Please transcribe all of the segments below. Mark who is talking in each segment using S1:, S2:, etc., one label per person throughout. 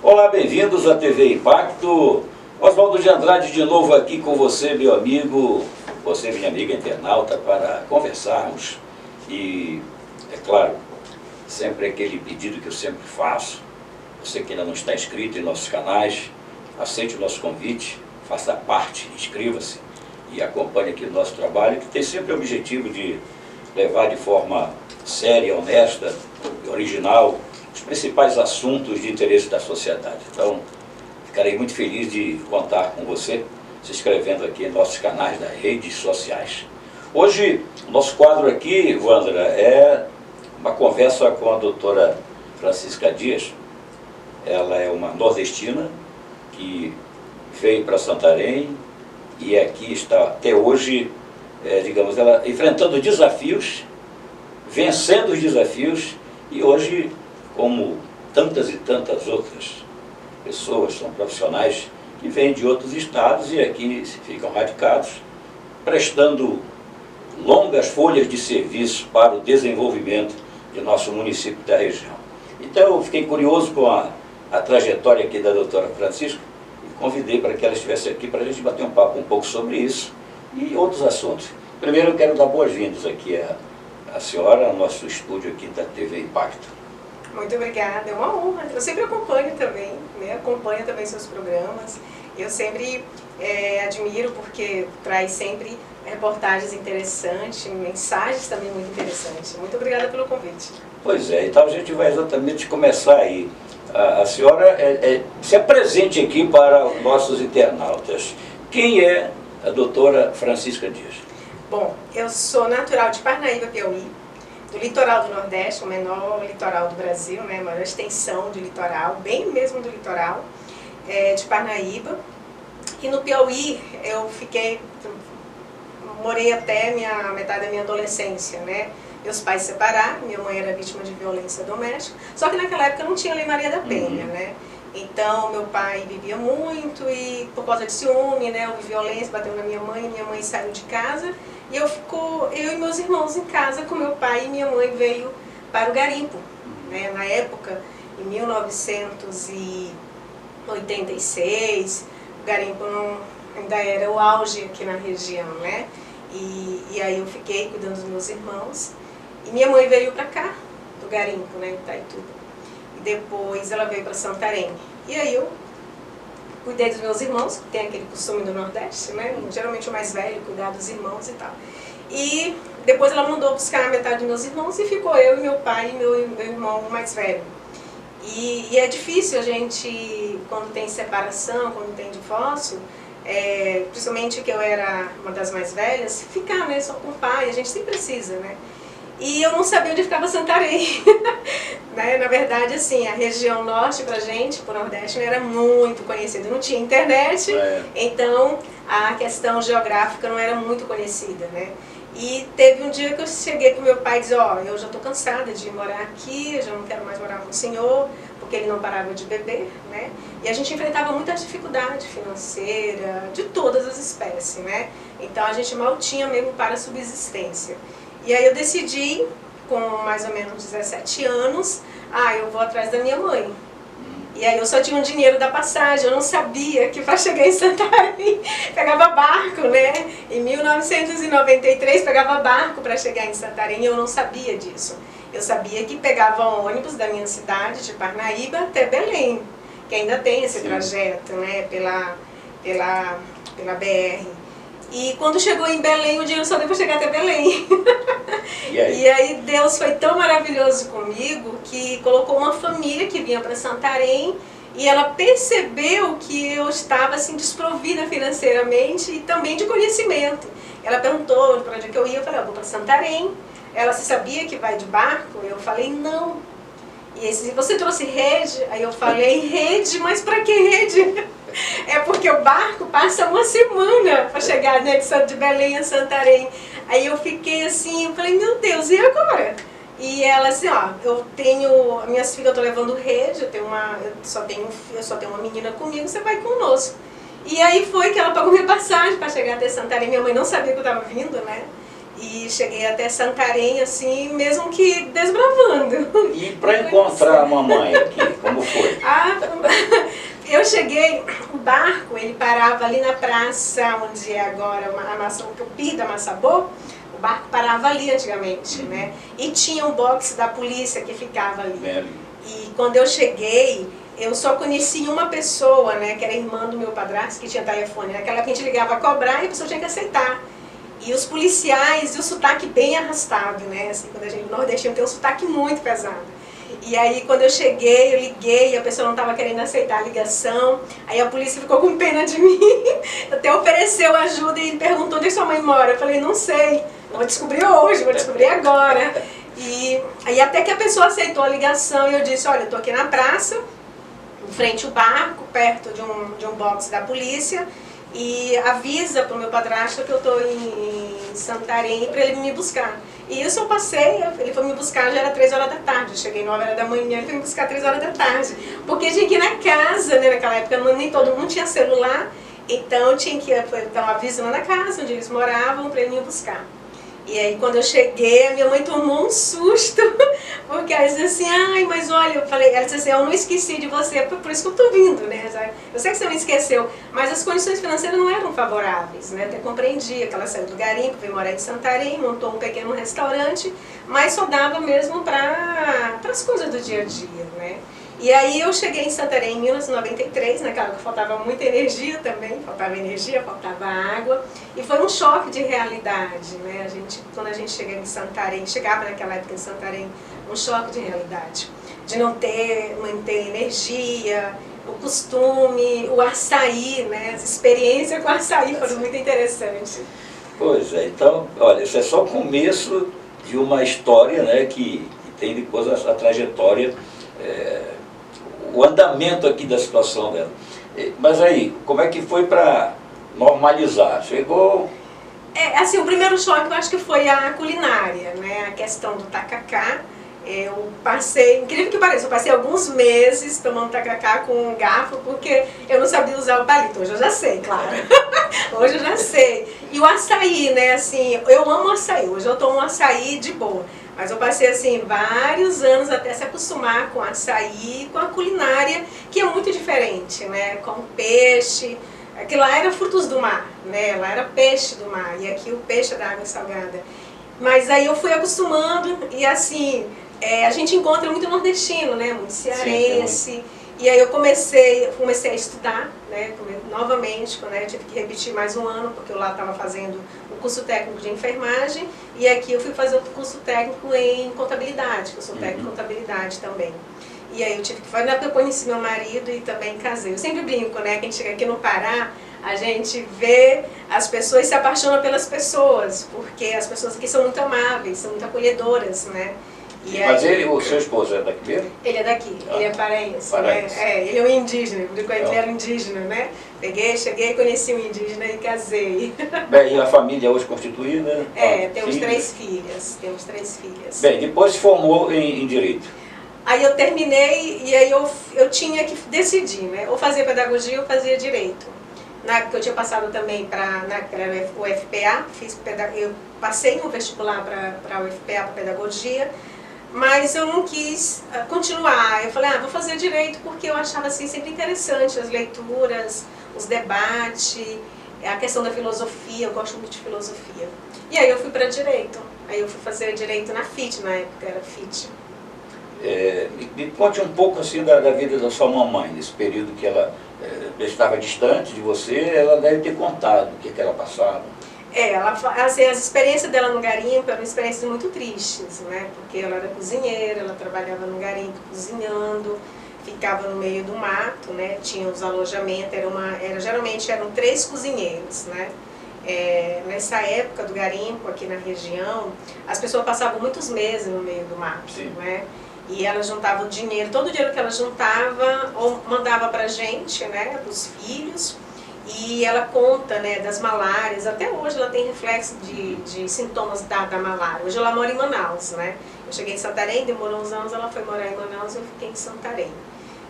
S1: Olá, bem-vindos à TV Impacto. Oswaldo de Andrade de novo aqui com você, meu amigo, você, minha amiga internauta, para conversarmos. E, é claro, sempre aquele pedido que eu sempre faço. Você que ainda não está inscrito em nossos canais, aceite o nosso convite, faça parte, inscreva-se e acompanhe aqui o nosso trabalho, que tem sempre o objetivo de levar de forma séria, honesta e original os principais assuntos de interesse da sociedade. Então, ficarei muito feliz de contar com você, se inscrevendo aqui em nossos canais das redes sociais. Hoje, o nosso quadro aqui, Wandra, é uma conversa com a doutora Francisca Dias. Ela é uma nordestina que veio para Santarém e aqui está até hoje, digamos, ela enfrentando desafios, vencendo os desafios, e hoje, como tantas e tantas outras pessoas, são profissionais que vêm de outros estados e aqui ficam radicados, prestando longas folhas de serviço para o desenvolvimento de nosso município da região. Então eu fiquei curioso com a trajetória aqui da doutora Francisca e convidei para que ela estivesse aqui para a gente bater um papo um pouco sobre isso e outros assuntos. Primeiro eu quero dar boas-vindas aqui a senhora ao nosso estúdio aqui da TV Impacto.
S2: Muito obrigada, é uma honra. Eu sempre acompanho também, né? Acompanho também seus programas. Eu sempre admiro porque traz sempre reportagens interessantes, mensagens também muito interessantes. Muito obrigada pelo convite.
S1: Pois é, então a gente vai exatamente começar aí. A senhora se apresente aqui para os nossos internautas. Quem é a doutora Francisca Dias?
S2: Bom, eu sou natural de Parnaíba, Piauí, do litoral do Nordeste, o menor litoral do Brasil, né, a maior extensão de litoral, bem mesmo do litoral, de Parnaíba. E no Piauí eu morei até metade da minha adolescência, né? Meus pais se separaram, minha mãe era vítima de violência doméstica, só que naquela época não tinha Lei Maria da Penha, né? Então meu pai bebia muito e por causa de ciúme, né, houve violência, bateu na minha mãe saiu de casa e eu e meus irmãos em casa com meu pai, e minha mãe veio para o garimpo, né? Na época, em 1986, o garimpo ainda era o auge aqui na região, né? E aí eu fiquei cuidando dos meus irmãos. E minha mãe veio para cá, do garimpo, né, em Itaituba. E depois ela veio para Santarém. E aí eu cuidei dos meus irmãos, que tem aquele costume do Nordeste, né? Geralmente o mais velho, cuidar dos irmãos e tal. E depois ela mandou buscar a metade dos meus irmãos e ficou eu e meu pai e meu irmão mais velho. E é difícil a gente, quando tem separação, quando tem divórcio, principalmente que eu era uma das mais velhas, ficar, né, só com o pai, a gente sempre precisa, né? E eu não sabia onde ficava Santarém. Né? Na verdade, assim, a região norte pra gente, pro Nordeste, não era muito conhecida, não tinha internet, então a questão geográfica não era muito conhecida, né? E teve um dia que eu cheguei pro meu pai e disse, eu já tô cansada de morar aqui, eu já não quero mais morar com o senhor, porque ele não parava de beber, né? E a gente enfrentava muita dificuldade financeira, de todas as espécies, né? Então a gente mal tinha mesmo para a subsistência. E aí eu decidi, com mais ou menos 17 anos, eu vou atrás da minha mãe. E aí eu só tinha um dinheiro da passagem, eu não sabia que para chegar em Santarém pegava barco, né? Em 1993 pegava barco para chegar em Santarém e eu não sabia disso. Eu sabia que pegava ônibus da minha cidade, de Parnaíba, até Belém, que ainda tem esse trajeto, né? Pela BR. E quando chegou em Belém, o dinheiro só deu para chegar até Belém. E aí Deus foi tão maravilhoso comigo que colocou uma família que vinha para Santarém e ela percebeu que eu estava assim desprovida financeiramente e também de conhecimento. Ela perguntou para onde que eu ia, eu falei, eu vou para Santarém. Ela, se sabia que vai de barco? Eu falei, não. E aí, você trouxe rede? Aí eu falei, rede? Mas para que rede? É porque o barco passa uma semana para chegar, né, de Belém a Santarém. Aí eu fiquei assim, eu falei, meu Deus, e agora? E ela assim, eu tenho, minhas filhas, eu tô levando rede, eu só tenho uma menina comigo, você vai conosco. E aí foi que ela pagou minha passagem para chegar até Santarém. Minha mãe não sabia que eu estava vindo, né? E cheguei até Santarém, assim, mesmo que desbravando.
S1: E para encontrar a mamãe aqui, como foi?
S2: eu cheguei, o barco, ele parava ali na praça, onde é agora o Tupi da Massabô. O barco parava ali antigamente, né? E tinha um boxe da polícia que ficava ali. E quando eu cheguei, eu só conheci uma pessoa, né? Que era irmã do meu padrasto, que tinha telefone. Naquela época a gente ligava a cobrar e a pessoa tinha que aceitar. E os policiais, e o sotaque bem arrastado, né? Assim, quando a gente nordestino tem um sotaque muito pesado. E aí, quando eu cheguei, eu liguei, a pessoa não estava querendo aceitar a ligação. Aí a polícia ficou com pena de mim, até ofereceu ajuda e perguntou onde sua mãe mora. Eu falei, não sei, vou descobrir hoje, vou descobrir agora. E aí até que a pessoa aceitou a ligação e eu disse, olha, eu estou aqui na praça, em frente ao barco, perto de um box da polícia, e avisa para o meu padrasto que eu estou em Santarém para ele me buscar. E isso eu passei, ele foi me buscar, já era 3 horas da tarde, eu cheguei 9 horas da manhã, ele foi me buscar 3 horas da tarde. Porque tinha que ir na casa, né, naquela época nem todo mundo tinha celular, então tinha que dar um aviso lá na casa onde eles moravam para ele me buscar. E aí quando eu cheguei, a minha mãe tomou um susto, porque ela disse assim, ai, mas olha, eu falei, ela disse assim, eu não esqueci de você, por isso que eu tô vindo, né? Eu sei que você não esqueceu, mas as condições financeiras não eram favoráveis, né? Até compreendia que ela saiu do garimpo, veio morar em Santarém, montou um pequeno restaurante, mas só dava mesmo para as coisas do dia a dia, né? E aí eu cheguei em Santarém em 1993, naquela que faltava muita energia também, faltava energia, faltava água, e foi um choque de realidade, né? Quando a gente chega em Santarém, chegava naquela época em Santarém, um choque de realidade, de não ter energia, o costume, o açaí, né? As experiências com o açaí foram muito interessantes.
S1: Pois é, então, olha, isso é só o começo de uma história, né, que tem depois a trajetória, o andamento aqui da situação dela. Mas aí, como é que foi para normalizar? Chegou...
S2: assim, o primeiro choque eu acho que foi a culinária, né? A questão do tacacá. Eu passei, incrível que pareça, eu passei alguns meses tomando tacacá com um garfo porque eu não sabia usar o palito. Hoje eu já sei, claro. Hoje eu já sei. E o açaí, né? Assim, eu amo açaí. Hoje eu tomo açaí de boa. Mas eu passei, assim, vários anos até se acostumar com açaí, com a culinária, que é muito diferente, né? Com peixe. Aqui lá era frutos do mar, né? Lá era peixe do mar. E aqui o peixe é da água salgada. Mas aí eu fui acostumando e, assim, a gente encontra muito nordestino, né? Muito cearense. Sim. E aí eu comecei a estudar, né? Novamente, né? Eu tive que repetir mais um ano, porque eu lá estava fazendo o curso técnico de enfermagem, e aqui eu fui fazer o curso técnico em contabilidade, que eu sou técnico em contabilidade também. E aí eu tive que fazer, eu conheci meu marido e também casei. Eu sempre brinco, né? Que a gente chega aqui no Pará, a gente vê as pessoas e se apaixona pelas pessoas, porque as pessoas aqui são muito amáveis, são muito acolhedoras, né?
S1: Mas ele, o seu esposo, é daqui mesmo?
S2: Ele é daqui, ele é paraense, né? Ele é um indígena, ele era indígena, né? Cheguei, conheci um indígena e casei.
S1: Bem, e a família hoje constituída?
S2: Temos 3 filhas,
S1: Bem, depois se formou em Direito.
S2: Aí eu terminei e aí eu tinha que decidir, né? Ou fazer pedagogia ou fazer Direito. Na época eu tinha passado também para o UFPA, eu passei no vestibular para o UFPA, para Pedagogia, mas eu não quis continuar. Eu falei, vou fazer Direito porque eu achava assim, sempre interessante as leituras, os debates, a questão da filosofia, eu gosto muito de filosofia. E aí eu fui para Direito, aí eu fui fazer Direito na FIT, na época era FIT.
S1: Me conte um pouco assim da vida da sua mamãe, nesse período que ela estava distante de você, ela deve ter contado o que ela passava.
S2: Assim, as experiências dela no garimpo eram experiências muito tristes, né? Porque ela era cozinheira, ela trabalhava no garimpo cozinhando, ficava no meio do mato, né? Tinha os alojamentos, geralmente eram 3 cozinheiros, né? Nessa época do garimpo aqui na região, as pessoas passavam muitos meses no meio do mato, né? E ela juntava o dinheiro, todo o dinheiro que ela juntava, ou mandava pra gente, né, pros filhos. E ela conta, né, das malárias, até hoje ela tem reflexo de sintomas da malária. Hoje ela mora em Manaus, né? Eu cheguei em Santarém, demorou uns anos, ela foi morar em Manaus e eu fiquei em Santarém.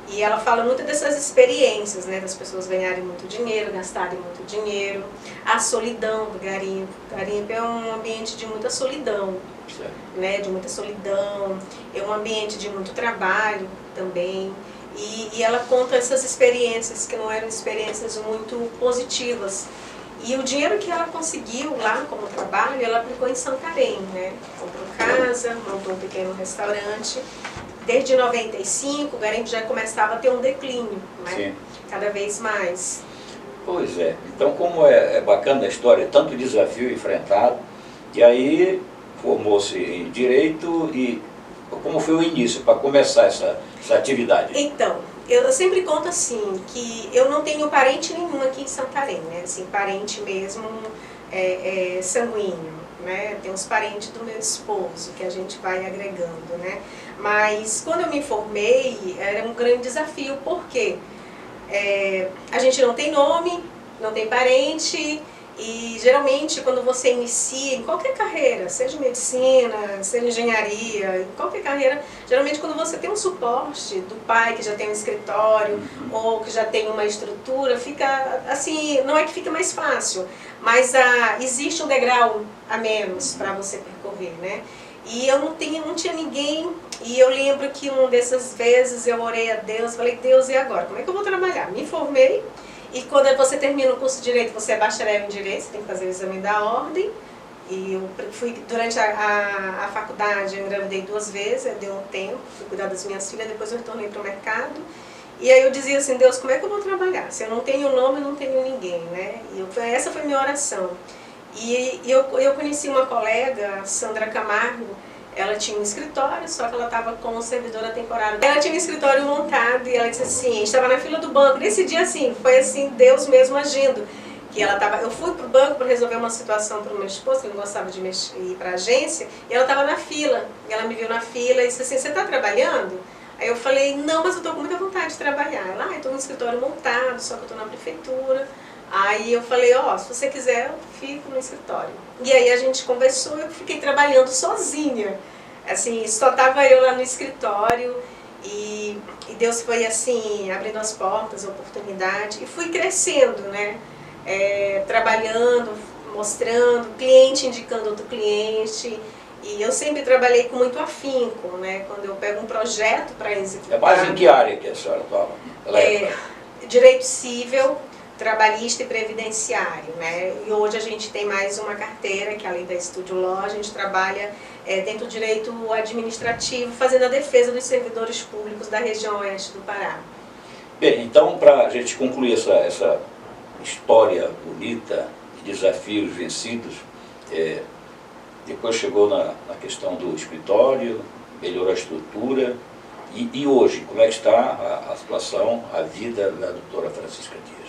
S2: E ela fala muito dessas experiências, né, das pessoas ganharem muito dinheiro, gastarem muito dinheiro, a solidão do garimpo. O garimpo é um ambiente de muita solidão, né, de muita solidão, é um ambiente de muito trabalho também. e ela conta essas experiências que não eram experiências muito positivas. E o dinheiro que ela conseguiu lá como trabalho, ela aplicou em Santarém, né? Comprou casa, montou um pequeno restaurante. Desde 95, o garimpo já começava a ter um declínio, né?
S1: Sim.
S2: Cada vez mais.
S1: Pois é. Então, como é bacana a história, tanto desafio enfrentado, e aí formou-se em Direito, e como foi o início para começar essa atividade?
S2: Então, eu sempre conto assim, que eu não tenho parente nenhum aqui em Santarém, né? Assim, parente mesmo sanguíneo, né? Tem os parentes do meu esposo, que a gente vai agregando, né? Mas quando eu me formei, era um grande desafio, porque a gente não tem nome, não tem parente, e geralmente quando você inicia em qualquer carreira, seja medicina, seja engenharia, em qualquer carreira, geralmente quando você tem um suporte do pai que já tem um escritório ou que já tem uma estrutura, fica assim, não é que fica mais fácil, mas existe um degrau a menos para você percorrer, né? E eu não tinha ninguém, e eu lembro que uma dessas vezes eu orei a Deus, falei, Deus, e agora? Como é que eu vou trabalhar? Me formei, e quando você termina o curso de Direito, você é bacharel em Direito, você tem que fazer o exame da ordem, e eu fui, durante a faculdade, eu engravidei 2 vezes, deu um tempo, fui cuidar das minhas filhas, depois eu retornei para o mercado, e aí eu dizia assim, Deus, como é que eu vou trabalhar? Se eu não tenho nome, eu não tenho ninguém, né? Essa foi a minha oração. E eu conheci uma colega, Sandra Camargo, ela tinha um escritório, só que ela estava como servidora temporária. Ela tinha um escritório montado e ela disse assim, estava na fila do banco. Nesse dia, assim, foi assim, Deus mesmo agindo. Que eu fui para o banco para resolver uma situação para o meu esposo, que ele não gostava de ir para a agência, e ela estava na fila. E ela me viu na fila e disse assim, você está trabalhando? Aí eu falei, não, mas eu estou com muita vontade de trabalhar. Ela, eu estou no escritório montado, só que eu estou na prefeitura. Aí eu falei, se você quiser, eu fico no escritório. E aí a gente conversou, eu fiquei trabalhando sozinha. Assim, só estava eu lá no escritório e Deus foi assim, abrindo as portas, a oportunidade. E fui crescendo, né? Trabalhando, mostrando, cliente indicando outro cliente. E eu sempre trabalhei com muito afinco, né? Quando eu pego um projeto para executar.
S1: É mais em que área que a senhora estava?
S2: Direito civil, trabalhista e previdenciário, né? E hoje a gente tem mais uma carteira, que além da Estúdio Law, a gente trabalha dentro do direito administrativo, fazendo a defesa dos servidores públicos da região oeste do Pará.
S1: Bem, então, para a gente concluir essa história bonita de desafios vencidos, depois chegou na questão do escritório, melhorou a estrutura, e hoje, como é que está a situação, a vida da doutora Francisca Dias?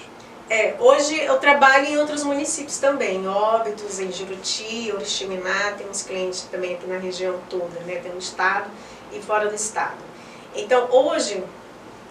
S2: Hoje eu trabalho em outros municípios também, em Óbidos, em Juruti, Oriximiná, temos clientes também aqui na região toda, né? Tem no estado e fora do estado. Então hoje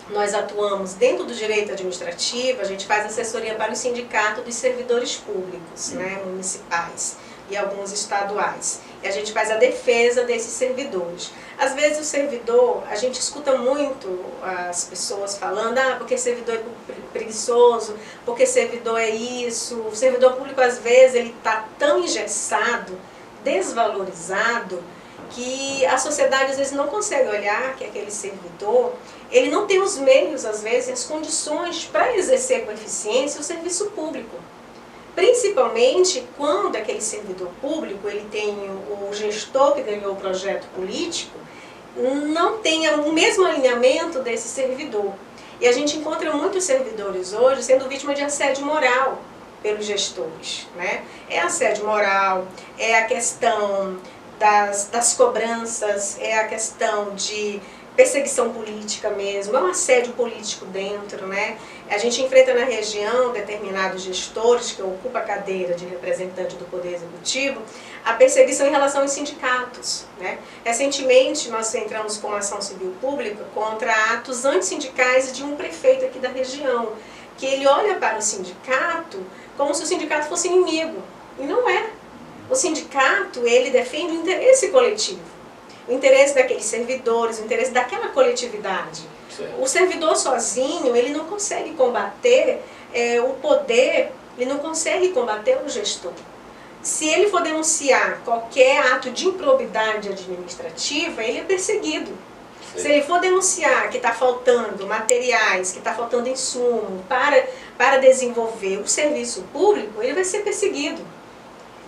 S2: nós atuamos dentro do direito administrativo, a gente faz assessoria para o sindicato dos servidores públicos, né? Municipais e alguns estaduais. E a gente faz a defesa desses servidores. Às vezes o servidor, a gente escuta muito as pessoas falando, porque servidor é preguiçoso, porque servidor é isso. O servidor público, às vezes, ele está tão engessado, desvalorizado, que a sociedade, às vezes, não consegue olhar que aquele servidor, ele não tem os meios, às vezes, as condições para exercer com eficiência o serviço público. Principalmente quando aquele servidor público, ele tem o gestor que ganhou o projeto político, não tenha o mesmo alinhamento desse servidor. E a gente encontra muitos servidores hoje sendo vítima de assédio moral pelos gestores, né? É assédio moral, é a questão das cobranças, é a questão de perseguição política mesmo, é um assédio político dentro, né? A gente enfrenta na região determinados gestores que ocupam a cadeira de representante do Poder Executivo, a perseguição em relação aos sindicatos, né? Recentemente nós entramos com uma ação civil pública contra atos antissindicais de um prefeito aqui da região, que ele olha para o sindicato como se o sindicato fosse inimigo, e não é. O sindicato, ele defende o interesse coletivo. O interesse daqueles servidores, o interesse daquela coletividade. Certo. O servidor sozinho, ele não consegue combater o poder, ele não consegue combater o gestor. Se ele for denunciar qualquer ato de improbidade administrativa, ele é perseguido. Se ele for denunciar que está faltando materiais, que está faltando insumo para desenvolver o serviço público, ele vai ser perseguido.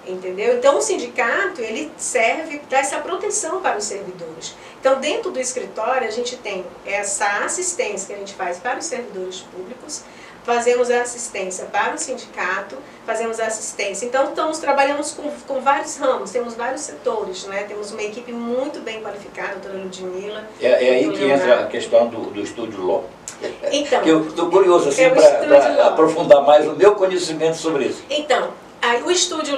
S2: Entendeu? Então o sindicato, ele serve para essa proteção para os servidores. Então dentro do escritório a gente tem essa assistência que a gente faz para os servidores públicos, fazemos a assistência para o sindicato, fazemos a assistência. Então trabalhamos com vários ramos, temos vários setores, né? Temos uma equipe muito bem qualificada, a doutora Ludmila.
S1: É aí que entra a questão do Estúdio Law.
S2: Então,
S1: que eu estou curioso assim, para aprofundar mais o meu conhecimento sobre isso.
S2: Então, o Estúdio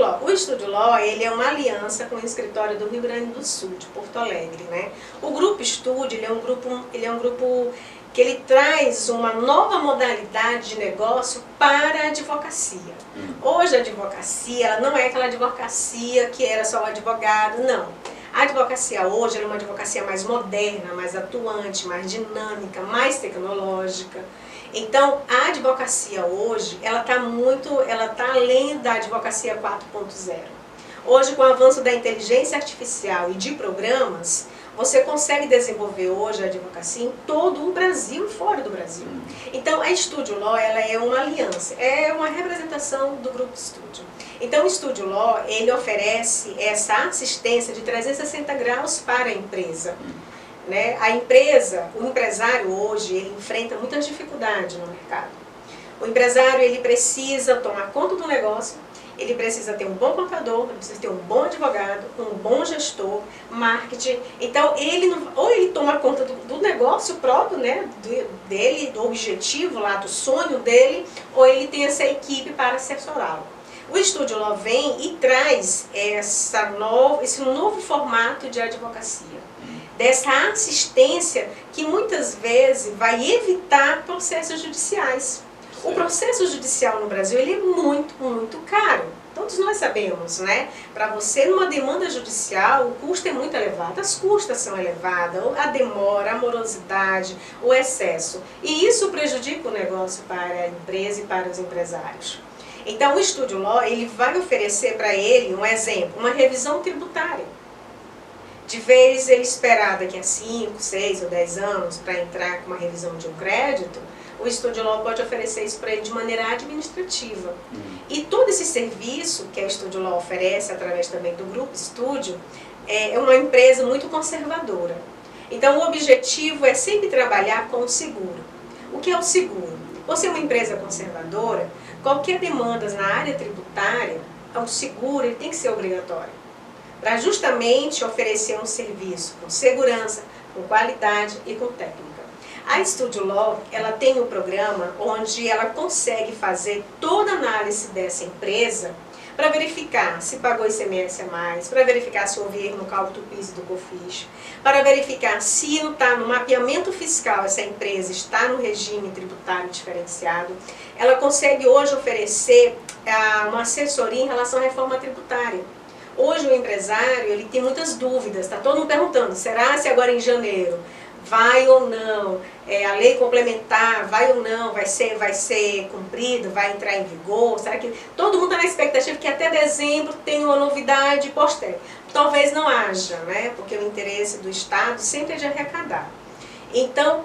S2: Law, ele é uma aliança com o escritório do Rio Grande do Sul, de Porto Alegre, né? O Grupo Estúdio, ele é um grupo que ele traz uma nova modalidade de negócio para a advocacia. Hoje a advocacia, ela não é aquela advocacia que era só o advogado, não. A advocacia hoje é uma advocacia mais moderna, mais atuante, mais dinâmica, mais tecnológica. Então, a advocacia hoje, ela está além da advocacia 4.0. Hoje, com o avanço da inteligência artificial e de programas, você consegue desenvolver hoje a advocacia em todo o Brasil e fora do Brasil. Então, a Estúdio Law, ela é uma aliança, é uma representação do Grupo Estúdio. Então, o Estúdio Law, ele oferece essa assistência de 360 graus para a empresa. Né? A empresa, o empresário hoje, ele enfrenta muitas dificuldades no mercado. O empresário, ele precisa tomar conta do negócio, ele precisa ter um bom contador, ele precisa ter um bom advogado, um bom gestor, marketing. Então, ou ele toma conta do negócio próprio, né, dele, do objetivo lá, do sonho dele, ou ele tem essa equipe para assessorá-lo. O Estúdio Law vem e traz esse novo formato de advocacia, dessa assistência que muitas vezes vai evitar processos judiciais. O processo judicial no Brasil, ele é muito, muito caro. Todos nós sabemos, né? Para você, numa demanda judicial, o custo é muito elevado, as custas são elevadas, a demora, a morosidade, o excesso. E isso prejudica o negócio para a empresa e para os empresários. Então, o Estúdio Law, ele vai oferecer para ele, um exemplo, uma revisão tributária. De vez ele esperar daqui a 5, 6 ou 10 anos para entrar com uma revisão de um crédito, o Estúdio Law pode oferecer isso para ele de maneira administrativa. E todo esse serviço que a Estúdio Law oferece, através também do Grupo Estúdio, é uma empresa muito conservadora. Então, o objetivo é sempre trabalhar com o seguro. O que é o seguro? Você é uma empresa conservadora, qualquer demanda na área tributária, o seguro ele tem que ser obrigatório, para justamente oferecer um serviço com segurança, com qualidade e com técnica. A Estúdio Law, ela tem um programa onde ela consegue fazer toda a análise dessa empresa para verificar se pagou ICMS a mais, para verificar se houve erro no cálculo do PIS e do COFINS, para verificar se no mapeamento fiscal essa empresa está no regime tributário diferenciado. Ela consegue hoje oferecer uma assessoria em relação à reforma tributária. Hoje o empresário, ele tem muitas dúvidas, está todo mundo perguntando, será se agora em janeiro vai ou não, a lei complementar vai ou não, vai ser cumprida, vai entrar em vigor, será que todo mundo está na expectativa que até dezembro tem uma novidade posterior? Talvez não haja, né? Porque o interesse do Estado sempre é de arrecadar. Então,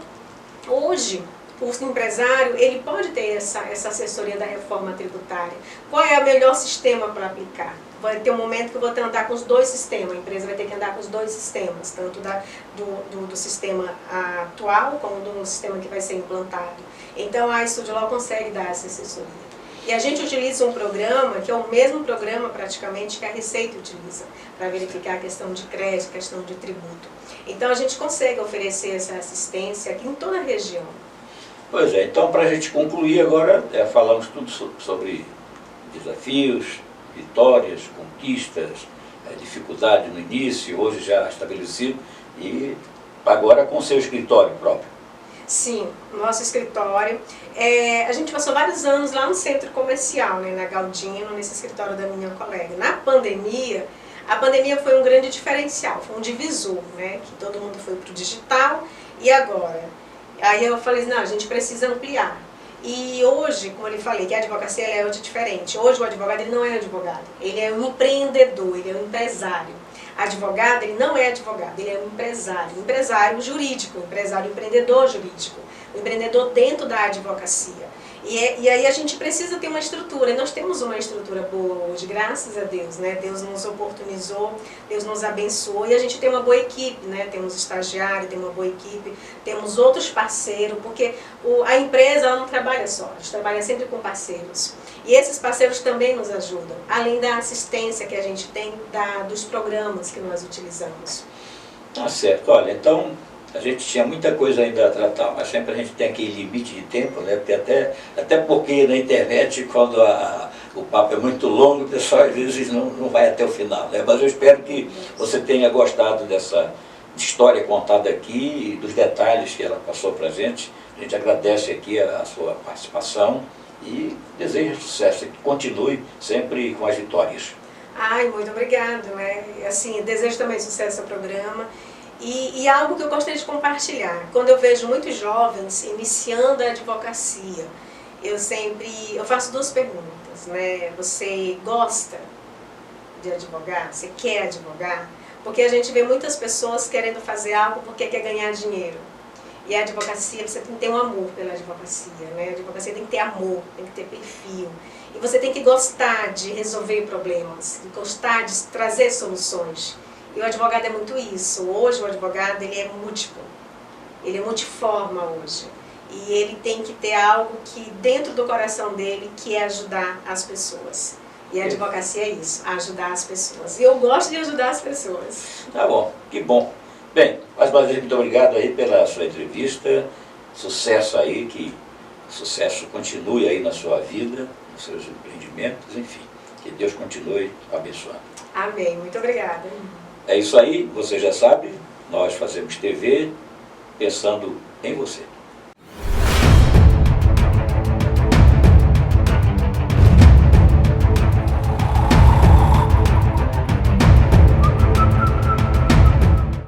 S2: hoje, o empresário, ele pode ter essa assessoria da reforma tributária. Qual é o melhor sistema para aplicar? Vai ter um momento que eu vou ter que andar com os dois sistemas, a empresa vai ter que andar com os dois sistemas, tanto do sistema atual como do sistema que vai ser implantado. Então a Estúdio Law consegue dar essa assessoria. E a gente utiliza um programa, que é o mesmo programa praticamente que a Receita utiliza, para verificar a questão de crédito, a questão de tributo. Então a gente consegue oferecer essa assistência aqui em toda a região.
S1: Pois é, então para a gente concluir agora, falamos tudo sobre desafios, vitórias, conquistas, dificuldade no início, hoje já estabelecido, e agora com seu escritório próprio.
S2: Sim, nosso escritório. A gente passou vários anos lá no centro comercial, né, na Galdino, nesse escritório da minha colega. Na pandemia, a pandemia foi um grande diferencial, foi um divisor, né, que todo mundo foi para o digital, e agora? Aí eu falei, não, a gente precisa ampliar. E hoje, como eu lhe falei, que a advocacia é hoje diferente. Hoje o advogado ele não é advogado, ele é um empreendedor, ele é um empresário. advogado, ele não é advogado, ele é um empresário jurídico, empresário empreendedor jurídico, um empreendedor dentro da advocacia. E aí a gente precisa ter uma estrutura, e nós temos uma estrutura boa hoje, graças a Deus, né? Deus nos oportunizou, Deus nos abençoou, e a gente tem uma boa equipe, né? Temos estagiário, tem uma boa equipe, temos outros parceiros, porque a empresa ela não trabalha só, a gente trabalha sempre com parceiros. E esses parceiros também nos ajudam, além da assistência que a gente tem dos programas que nós utilizamos.
S1: Tá certo, olha, então a gente tinha muita coisa ainda a tratar, mas sempre a gente tem aquele limite de tempo, né? Porque até porque na internet, quando o papo é muito longo, o pessoal às vezes não vai até o final, né? Mas eu espero que você tenha gostado dessa história contada aqui e dos detalhes que ela passou para a gente. A gente agradece aqui a sua participação e deseja sucesso, que continue sempre com as vitórias.
S2: Ai, muito obrigada, né? Assim, desejo também sucesso ao programa. E algo que eu gostaria de compartilhar, quando eu vejo muitos jovens iniciando a advocacia, eu faço duas perguntas, né? Você gosta de advogar? Você quer advogar? Porque a gente vê muitas pessoas querendo fazer algo porque quer ganhar dinheiro. E a advocacia, você tem que ter um amor pela advocacia, né? A advocacia tem que ter amor, tem que ter perfil. E você tem que gostar de resolver problemas, de gostar de trazer soluções. E o advogado é muito isso. Hoje o advogado ele é múltiplo, ele é multiforma hoje. E ele tem que ter algo que dentro do coração dele que é ajudar as pessoas. E a advocacia é isso, ajudar as pessoas. E eu gosto de ajudar as pessoas.
S1: Tá bom, que bom. Bem, mais uma vez muito obrigado aí pela sua entrevista. Sucesso aí, que o sucesso continue aí na sua vida, nos seus empreendimentos, enfim. Que Deus continue abençoando.
S2: Amém, muito obrigada.
S1: É isso aí, você já sabe, nós fazemos TV pensando em você.